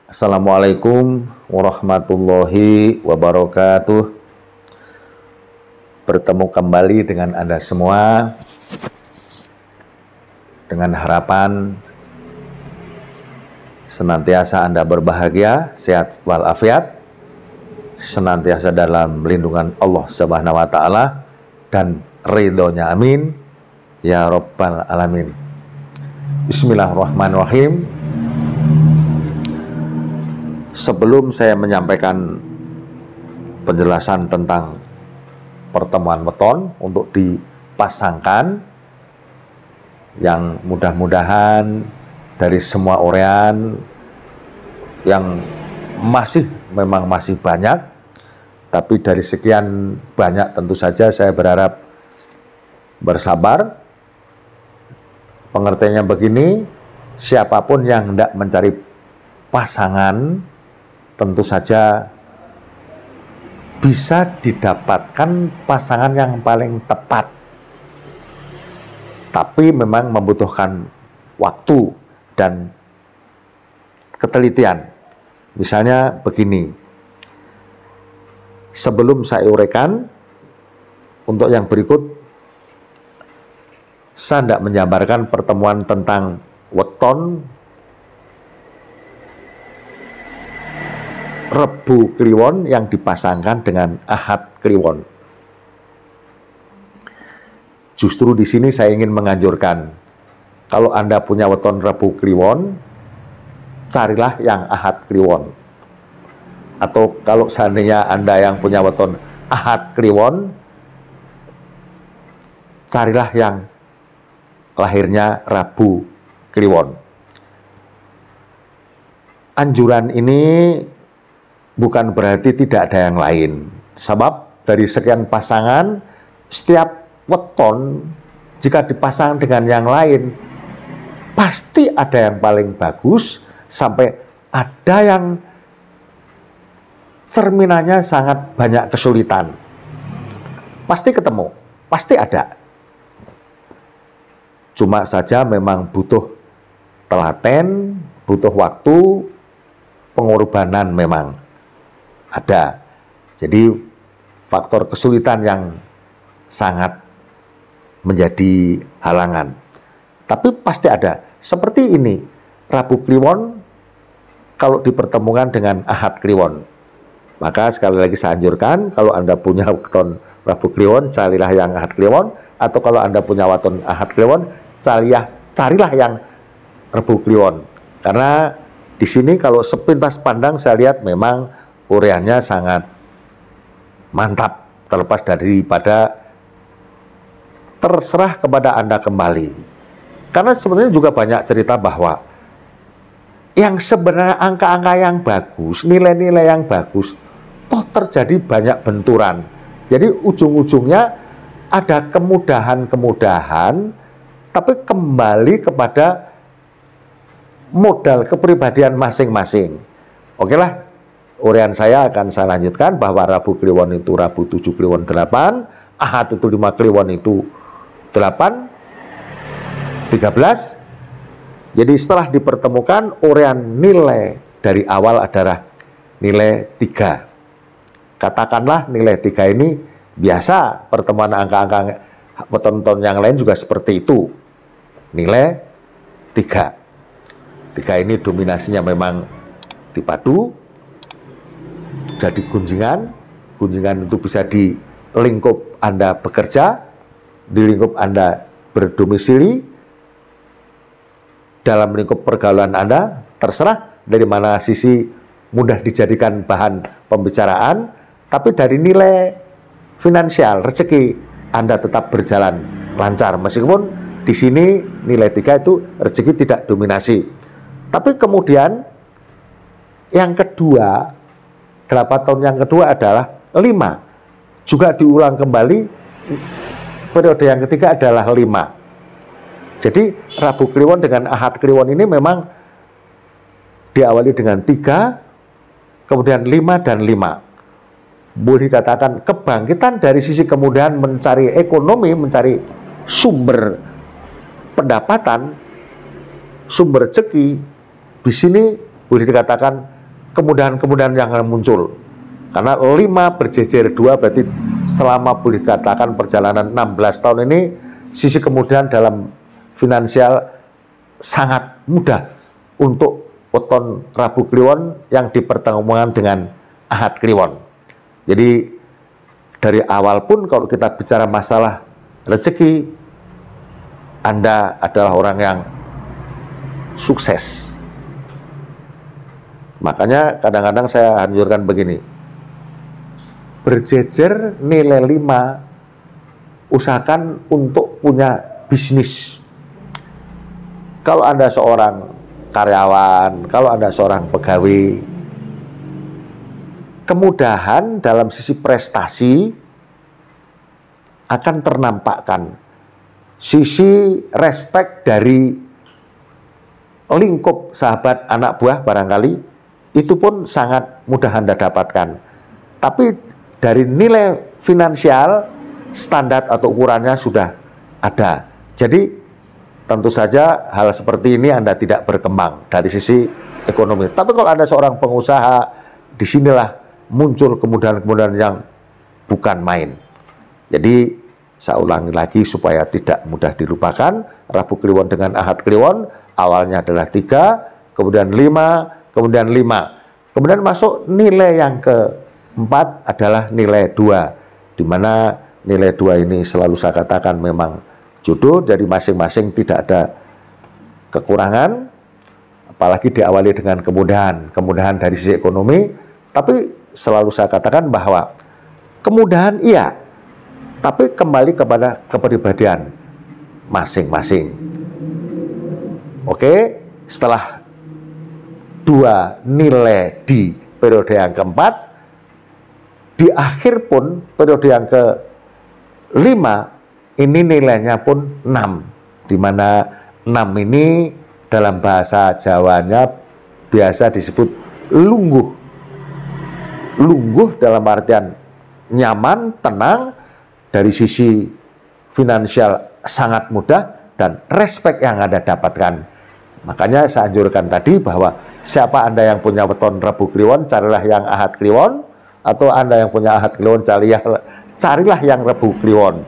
Assalamualaikum warahmatullahi wabarakatuh. Bertemu kembali dengan Anda semua dengan harapan senantiasa Anda berbahagia, sehat walafiat, senantiasa dalam lindungan Allah Subhanahu wa taala dan ridhonya, amin ya rabbal alamin. Bismillahirrahmanirrahim. Sebelum saya menyampaikan penjelasan tentang pertemuan weton untuk dipasangkan, yang mudah-mudahan dari semua orean yang memang masih banyak, tapi dari sekian banyak tentu saja saya berharap bersabar. Pengertiannya begini, siapapun yang hendak mencari pasangan tentu saja bisa didapatkan pasangan yang paling tepat, tapi memang membutuhkan waktu dan ketelitian. Misalnya begini, sebelum saya uraikan untuk yang berikut, saya tidak menjabarkan pertemuan tentang weton Rebu Kliwon yang dipasangkan dengan Ahad Kliwon. Justru di sini saya ingin menganjurkan, kalau Anda punya weton Rebu Kliwon, carilah yang Ahad Kliwon. Atau kalau seandainya Anda yang punya weton Ahad Kliwon, carilah yang lahirnya Rabu Kliwon. Anjuran ini bukan berarti tidak ada yang lain. Sebab dari sekian pasangan, setiap weton jika dipasang dengan yang lain, pasti ada yang paling bagus, sampai ada yang cerminannya sangat banyak kesulitan. Pasti ketemu, pasti ada. Cuma saja memang butuh telaten, butuh waktu, pengorbanan memang ada. Jadi faktor kesulitan yang sangat menjadi halangan. Tapi pasti ada. Seperti ini, Rabu Kliwon kalau dipertemukan dengan Ahad Kliwon. Maka sekali lagi saya anjurkan, kalau Anda punya weton Rabu Kliwon, carilah yang Ahad Kliwon. Atau kalau Anda punya weton Ahad Kliwon, carilah yang Rebu Kliwon. Karena di sini kalau sepintas pandang saya lihat memang ureannya sangat mantap, terlepas daripada terserah kepada Anda kembali. Karena sebenarnya juga banyak cerita bahwa yang sebenarnya angka-angka yang bagus, nilai-nilai yang bagus, toh terjadi banyak benturan. Jadi ujung-ujungnya ada kemudahan-kemudahan, tapi kembali kepada modal kepribadian masing-masing. Oke lah, urean saya akan saya lanjutkan bahwa Rabu Kliwon itu Rabu 7 Kliwon 8, Ahad itu 5 Kliwon itu 8, 13. Jadi setelah dipertemukan, urean nilai dari awal adalah nilai 3. Katakanlah nilai 3 ini biasa, pertemuan angka-angka weton-weton yang lain juga seperti itu. Nilai 3. 3 ini dominasinya memang dipadu, jadi gunjingan. Gunjingan itu bisa di lingkup Anda bekerja, di lingkup Anda berdomisili, dalam lingkup pergaulan Anda, terserah dari mana sisi mudah dijadikan bahan pembicaraan, tapi dari nilai finansial, rezeki Anda tetap berjalan lancar, meskipun di sini nilai 3 itu rezeki tidak dominasi. Tapi kemudian yang kedua, 8 tahun yang kedua adalah 5. Juga diulang kembali, periode yang ketiga adalah 5. Jadi Rabu Kliwon dengan Ahad Kliwon ini memang diawali dengan 3, kemudian 5 dan 5. Boleh dikatakan kebangkitan dari sisi kemudahan mencari ekonomi, mencari sumber pendapatan, sumber rezeki, di sini boleh dikatakan kemudahan-kemudahan yang akan muncul. Karena 5 berjejer 2 berarti selama boleh dikatakan perjalanan 16 tahun ini sisi kemudahan dalam finansial sangat mudah untuk weton Rabu Kliwon yang dipertemukan dengan Ahad Kliwon. Jadi dari awal pun kalau kita bicara masalah rezeki, Anda adalah orang yang sukses. Makanya kadang-kadang saya anjurkan begini, berjejer nilai 5, usahakan untuk punya bisnis. Kalau Anda seorang karyawan, kalau Anda seorang pegawai, kemudahan dalam sisi prestasi akan ternampakkan. Sisi respect dari lingkup sahabat anak buah barangkali itu pun sangat mudah Anda dapatkan. Tapi dari nilai finansial standar atau ukurannya sudah ada. Jadi tentu saja hal seperti ini Anda tidak berkembang dari sisi ekonomi. Tapi kalau Anda seorang pengusaha, disinilah muncul kemudahan-kemudahan yang bukan main. Jadi saya ulangi lagi supaya tidak mudah dilupakan, Rabu Kliwon dengan Ahad Kliwon awalnya adalah 3, kemudian 5, kemudian 5. Kemudian masuk nilai yang keempat adalah nilai 2, di mana nilai 2 ini selalu saya katakan memang jodoh dari masing-masing, tidak ada kekurangan, apalagi diawali dengan kemudahan dari sisi ekonomi. Tapi selalu saya katakan bahwa kemudahan iya, tapi kembali kepada kepribadian masing-masing. Oke, setelah 2 nilai di periode yang keempat, di akhir pun periode yang ke-5 ini nilainya pun 6, di mana 6 ini dalam bahasa Jawanya biasa disebut lungguh. Lungguh dalam artian nyaman, tenang, dari sisi finansial sangat mudah, dan respect yang Anda dapatkan. Makanya saya anjurkan tadi bahwa siapa Anda yang punya weton Rabu Kliwon, carilah yang Ahad Kliwon, atau Anda yang punya Ahad Kliwon, carilah yang Rabu Kliwon.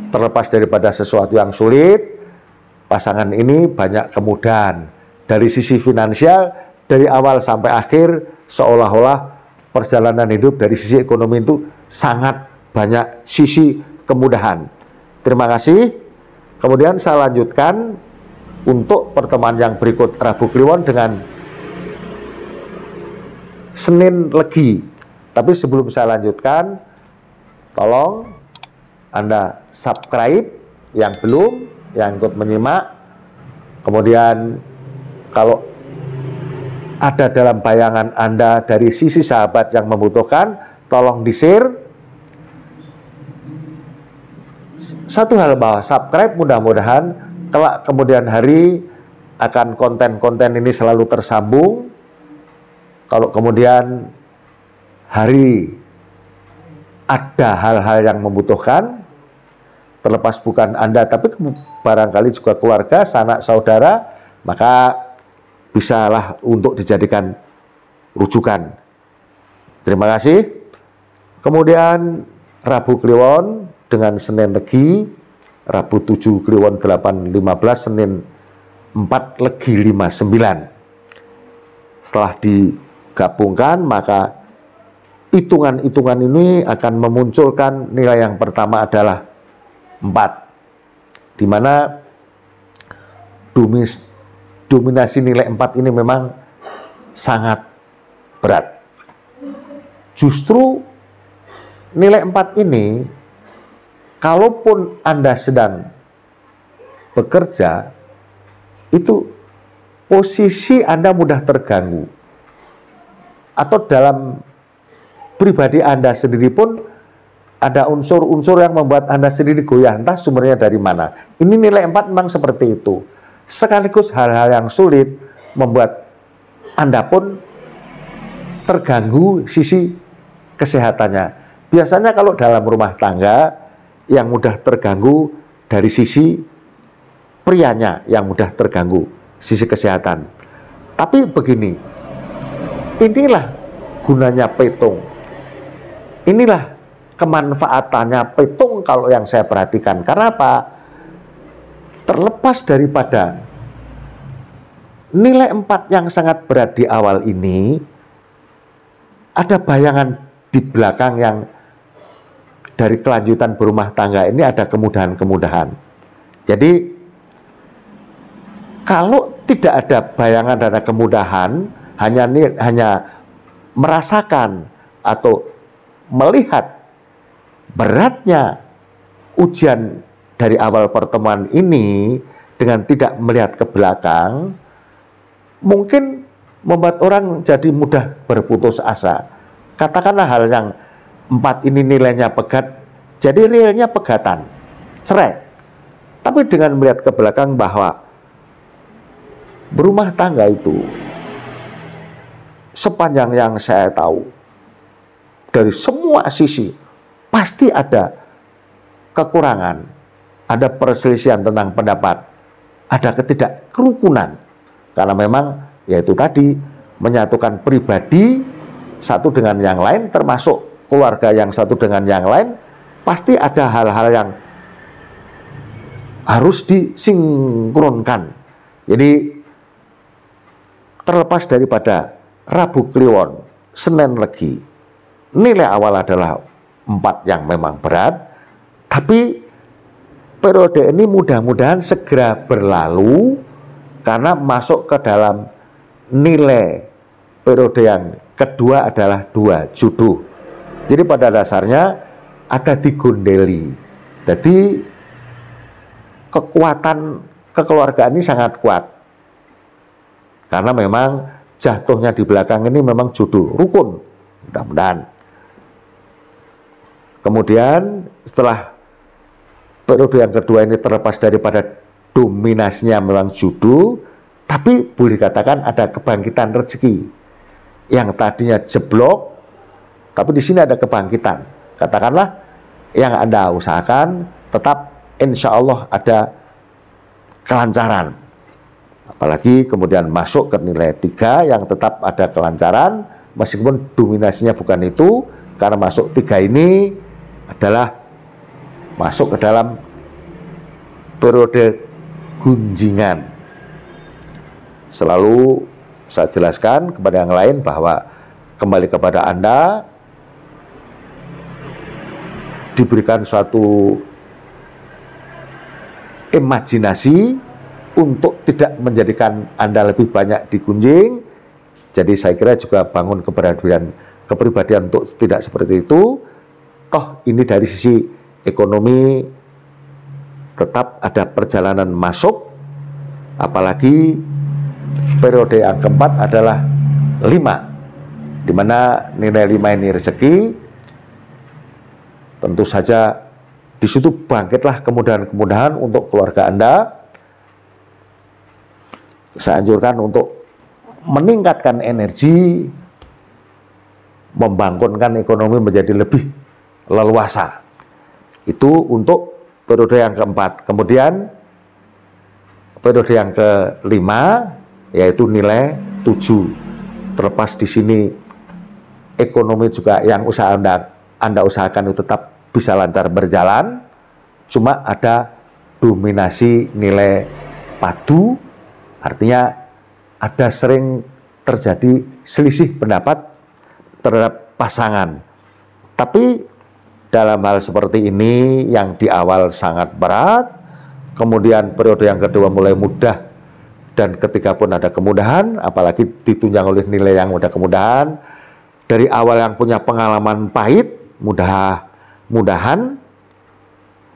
Terlepas daripada sesuatu yang sulit, pasangan ini banyak kemudahan. Dari sisi finansial, dari awal sampai akhir, seolah-olah perjalanan hidup dari sisi ekonomi itu sangat banyak sisi kemudahan. Terima kasih. Kemudian saya lanjutkan untuk pertemuan yang berikut Rabu Kliwon dengan Senin Legi. Tapi sebelum saya lanjutkan, tolong Anda subscribe yang belum, yang ikut menyimak. Kemudian kalau ada dalam bayangan Anda dari sisi sahabat yang membutuhkan, tolong di-share. Satu hal bahwa subscribe, mudah-mudahan kelak kemudian hari akan konten-konten ini selalu tersambung. Kalau kemudian hari ada hal-hal yang membutuhkan, terlepas bukan Anda, tapi barangkali juga keluarga, sanak saudara, maka bisalah untuk dijadikan rujukan. Terima kasih. Kemudian Rabu Kliwon dengan Senin Legi, Rabu 7 Kliwon 8.15, Senin 4 Legi 5.9. Setelah digabungkan, maka hitungan-hitungan ini akan memunculkan nilai yang pertama adalah 4, di mana dominasi nilai 4 ini memang sangat berat. Justru nilai 4 ini, kalaupun Anda sedang bekerja, itu posisi Anda mudah terganggu. Atau dalam pribadi Anda sendiri pun ada unsur-unsur yang membuat Anda sendiri goyah, entah sumbernya dari mana. Ini nilai 4 memang seperti itu. Sekaligus hal-hal yang sulit membuat Anda pun terganggu sisi kesehatannya. Biasanya kalau dalam rumah tangga yang mudah terganggu dari sisi prianya, yang mudah terganggu sisi kesehatan. Tapi begini, Inilah gunanya petung. Inilah kemanfaatannya petung kalau yang saya perhatikan. Karena apa? Terlepas daripada nilai 4 yang sangat berat di awal ini, ada bayangan di belakang yang dari kelanjutan berumah tangga ini ada kemudahan-kemudahan. Jadi kalau tidak ada bayangan dan ada kemudahan, hanya merasakan atau melihat beratnya ujian dari awal pertemuan ini dengan tidak melihat ke belakang, mungkin membuat orang jadi mudah berputus asa. Katakanlah hal yang 4 ini nilainya pegat, jadi realnya pegatan, cerai. Tapi dengan melihat ke belakang bahwa berumah tangga itu, sepanjang yang saya tahu, dari semua sisi pasti ada kekurangan, ada perselisihan tentang pendapat, ada ketidakkerukunan. Karena memang yaitu tadi menyatukan pribadi satu dengan yang lain, termasuk keluarga yang satu dengan yang lain, pasti ada hal-hal yang harus disinkronkan. Jadi terlepas daripada Rabu Kliwon, Senin Legi, nilai awal adalah 4 yang memang berat, tapi periode ini mudah-mudahan segera berlalu karena masuk ke dalam nilai periode yang kedua adalah 2 juduh. Jadi pada dasarnya ada digondeli. Jadi kekuatan kekeluargaan ini sangat kuat. Karena memang jatuhnya di belakang ini memang juduh rukun. Mudah-mudahan. Kemudian setelah periode yang kedua ini terlepas daripada dominasinya memang juduh, tapi boleh dikatakan ada kebangkitan rezeki. Yang tadinya jeblok, tapi di sini ada kebangkitan. Katakanlah yang Anda usahakan tetap insya Allah ada kelancaran. Apalagi kemudian masuk ke nilai 3 yang tetap ada kelancaran, meskipun dominasinya bukan itu, karena masuk 3 ini adalah masuk ke dalam periode gunjingan. Selalu saya jelaskan kepada yang lain bahwa kembali kepada Anda diberikan suatu imajinasi untuk tidak menjadikan Anda lebih banyak digunjing. Jadi saya kira juga bangun kepribadian untuk tidak seperti itu. Toh ini dari sisi ekonomi tetap ada perjalanan masuk, apalagi periode yang keempat adalah 5, di mana nilai 5 ini rezeki. Tentu saja di situ bangkitlah kemudahan-kemudahan untuk keluarga Anda. Saya anjurkan untuk meningkatkan energi, membangunkan ekonomi menjadi lebih leluasa. Itu untuk periode yang keempat. Kemudian periode yang kelima yaitu nilai 7. Terlepas di sini ekonomi juga yang usaha Anda usahakan itu tetap bisa lancar berjalan, cuma ada dominasi nilai padu. Artinya ada sering terjadi selisih pendapat terhadap pasangan. Tapi dalam hal seperti ini yang di awal sangat berat, kemudian periode yang kedua mulai mudah, dan ketiga pun ada kemudahan, apalagi ditunjang oleh nilai yang mudah kemudahan. Dari awal yang punya pengalaman pahit, mudah-mudahan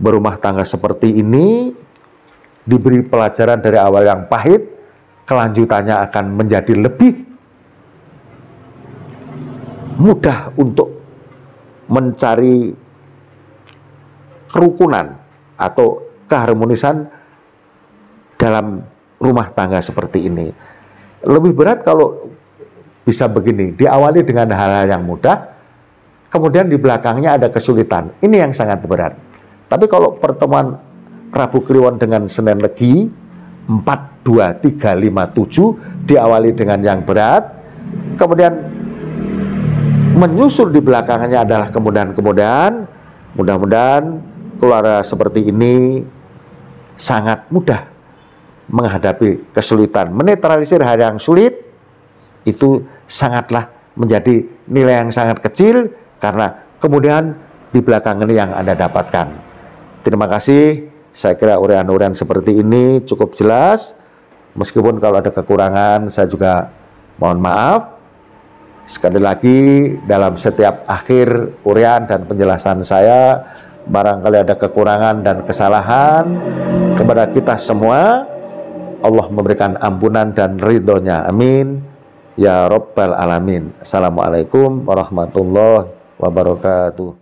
berumah tangga seperti ini diberi pelajaran dari awal yang pahit, kelanjutannya akan menjadi lebih mudah untuk mencari kerukunan atau keharmonisan dalam rumah tangga seperti ini. Lebih berat kalau bisa begini, diawali dengan hal-hal yang mudah, kemudian di belakangnya ada kesulitan. Ini yang sangat berat. Tapi kalau pertemuan Rabu Kliwon dengan Senin Legi 4, 2, 3, 5, 7 diawali dengan yang berat, kemudian menyusul di belakangnya adalah kemudahan-kemudahan, mudah-mudahan keluarga seperti ini sangat mudah menghadapi kesulitan. Menetralisir hal yang sulit itu sangatlah menjadi nilai yang sangat kecil karena kemudian di belakang ini yang Anda dapatkan. Terima kasih. Saya kira uraian-uraian seperti ini cukup jelas. Meskipun kalau ada kekurangan saya juga mohon maaf. Sekali lagi dalam setiap akhir uraian dan penjelasan saya, barangkali ada kekurangan dan kesalahan kepada kita semua, Allah memberikan ampunan dan ridhonya. Amin. Ya Rabbal Alamin. Assalamualaikum warahmatullahi wabarakatuh.